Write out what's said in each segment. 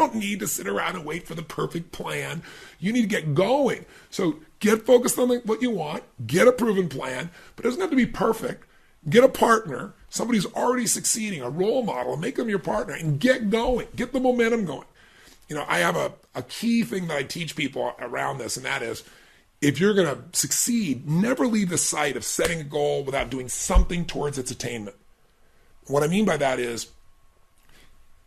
don't need to sit around and wait for the perfect plan. You need to get going. So get focused on what you want, get a proven plan, but it doesn't have to be perfect. Get a partner, somebody who's already succeeding, a role model, and make them your partner and get going. Get the momentum going. I have a key thing that I teach people around this, and that is, if you're going to succeed, never leave the sight of setting a goal without doing something towards its attainment. What I mean by that is,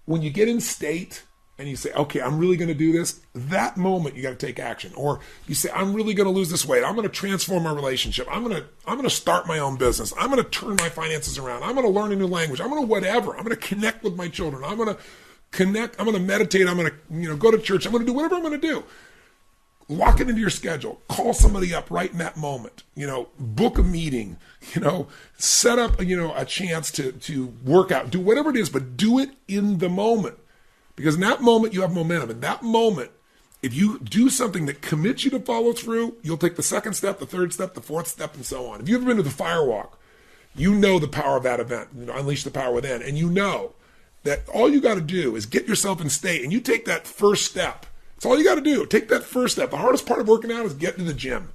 when you get in state and you say, okay, I'm really going to do this, that moment you got to take action. Or you say, I'm really going to lose this weight. I'm going to transform my relationship. I'm going to start my own business. I'm going to turn my finances around. I'm going to learn a new language. I'm going to whatever. I'm going to connect with my children. I'm going to connect. I'm going to meditate. I'm going to go to church. I'm going to do whatever I'm going to do. Lock it into your schedule. Call somebody up right in that moment. Book a meeting. Set up a chance to work out. Do whatever it is, but do it in the moment. Because in that moment, you have momentum. In that moment, if you do something that commits you to follow through, you'll take the second step, the third step, the fourth step, and so on. If you've ever been to the Firewalk, you know the power of that event. Unleash the power within. And you know that all you got to do is get yourself in state, and you take that first step. That's all you got to do. Take that first step. The hardest part of working out is getting to the gym.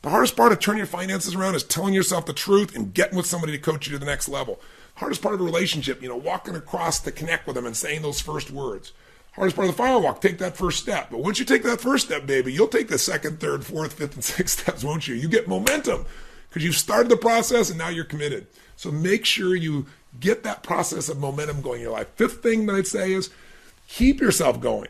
The hardest part of turning your finances around is telling yourself the truth and getting with somebody to coach you to the next level. Hardest part of a relationship, walking across to connect with them and saying those first words. Hardest part of the Firewalk, take that first step. But once you take that first step, baby, you'll take the second, third, fourth, fifth, and sixth steps, won't you? You get momentum because you've started the process and now you're committed. So make sure you get that process of momentum going in your life. Fifth thing that I'd say is keep yourself going.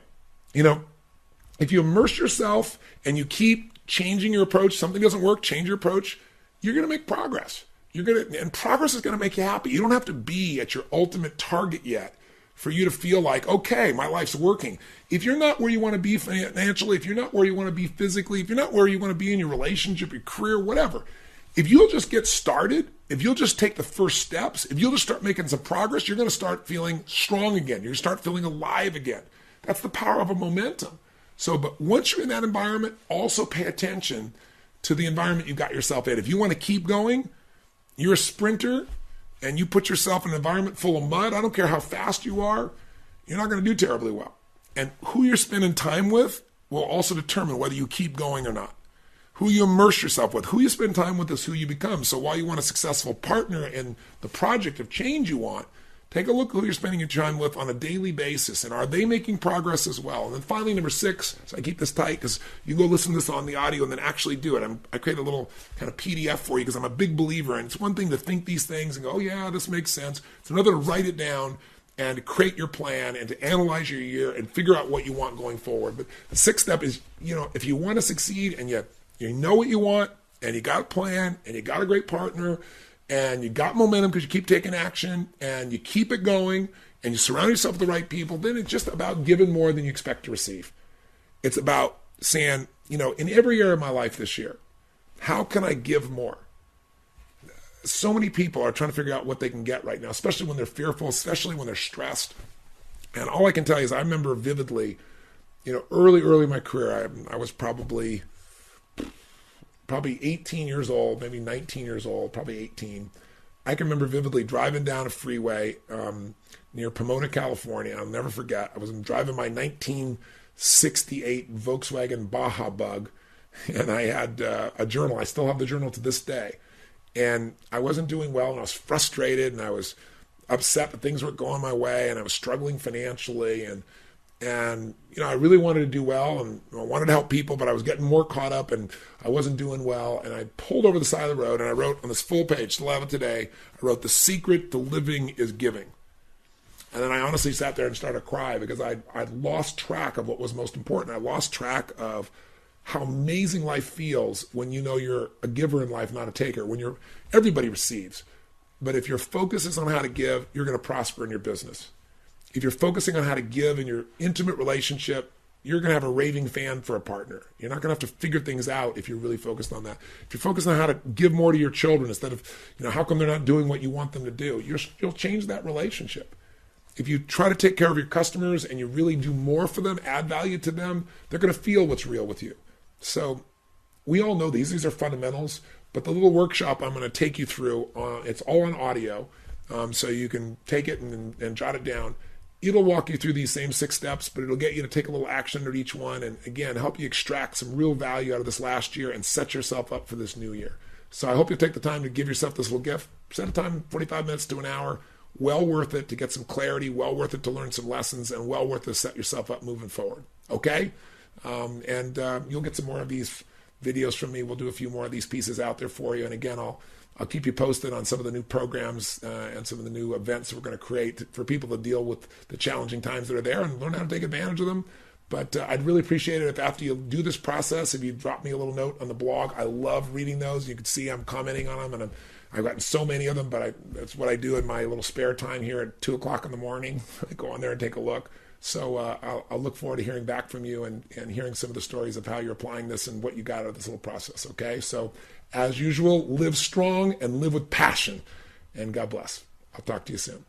If you immerse yourself and you keep changing your approach, something doesn't work, change your approach, you're going to make progress. And progress is going to make you happy. You don't have to be at your ultimate target yet for you to feel like, okay, my life's working. If you're not where you want to be financially, if you're not where you want to be physically, if you're not where you want to be in your relationship, your career, whatever, if you'll just get started, if you'll just take the first steps, if you'll just start making some progress, you're going to start feeling strong again. You're going to start feeling alive again. That's the power of a momentum. But once you're in that environment, also pay attention to the environment you got yourself in. If you want to keep going, you're a sprinter, and you put yourself in an environment full of mud, I don't care how fast you are, you're not going to do terribly well. And who you're spending time with will also determine whether you keep going or not. Who you immerse yourself with, who you spend time with is who you become. So while you want a successful partner in the project of change you want, take a look at who you're spending your time with on a daily basis, and are they making progress as well? And then finally, number 6, so I keep this tight because you go listen to this on the audio and then actually do it. I create a little kind of PDF for you because I'm a big believer, and it's one thing to think these things and go, oh yeah, this makes sense. It's another to write it down and to create your plan and to analyze your year and figure out what you want going forward. But the 6th step is, if you want to succeed and you know what you want and you got a plan and you got a great partner and you got momentum because you keep taking action and you keep it going and you surround yourself with the right people, then it's just about giving more than you expect to receive. It's about saying, in every area of my life this year, how can I give more? So many people are trying to figure out what they can get right now, especially when they're fearful, especially when they're stressed. And all I can tell you is I remember vividly, early in my career, I was probably 18 years old, maybe 19 years old, probably 18. I can remember vividly driving down a freeway near Pomona, California. I'll never forget. I was driving my 1968 Volkswagen Baja Bug, and I had a journal. I still have the journal to this day. And I wasn't doing well, and I was frustrated, and I was upset that things weren't going my way, and I was struggling financially, and I really wanted to do well, and I wanted to help people, but I was getting more caught up, and I wasn't doing well. And I pulled over the side of the road, and I wrote on this full page, still have it today, I wrote, "The secret to living is giving." And then I honestly sat there and started to cry because I'd lost track of what was most important. I lost track of how amazing life feels when you know you're a giver in life, not a taker. When everybody receives. But if your focus is on how to give, you're going to prosper in your business. If you're focusing on how to give in your intimate relationship, you're going to have a raving fan for a partner. You're not going to have to figure things out if you're really focused on that. If you're focused on how to give more to your children instead of, how come they're not doing what you want them to do, you'll change that relationship. If you try to take care of your customers and you really do more for them, add value to them, they're going to feel what's real with you. So we all know these are fundamentals, but the little workshop I'm going to take you through, it's all on audio, so you can take it and jot it down. It'll walk you through these same 6 steps, but it'll get you to take a little action under each one. And again, help you extract some real value out of this last year and set yourself up for this new year. So I hope you'll take the time to give yourself this little gift. Set a time, 45 minutes to an hour. Well worth it to get some clarity, well worth it to learn some lessons, and well worth it to set yourself up moving forward. Okay? You'll get some more of these videos from me. We'll do a few more of these pieces out there for you. And again, I'll keep you posted on some of the new programs and some of the new events we're going to create for people to deal with the challenging times that are there and learn how to take advantage of them. But I'd really appreciate it if after you do this process, if you drop me a little note on the blog. I love reading those. You can see I'm commenting on them, and I've gotten so many of them, but that's what I do in my little spare time here at 2 o'clock in the morning. I go on there and take a look. So I'll look forward to hearing back from you and hearing some of the stories of how you're applying this and what you got out of this little process, okay? So as usual, live strong and live with passion. And God bless. I'll talk to you soon.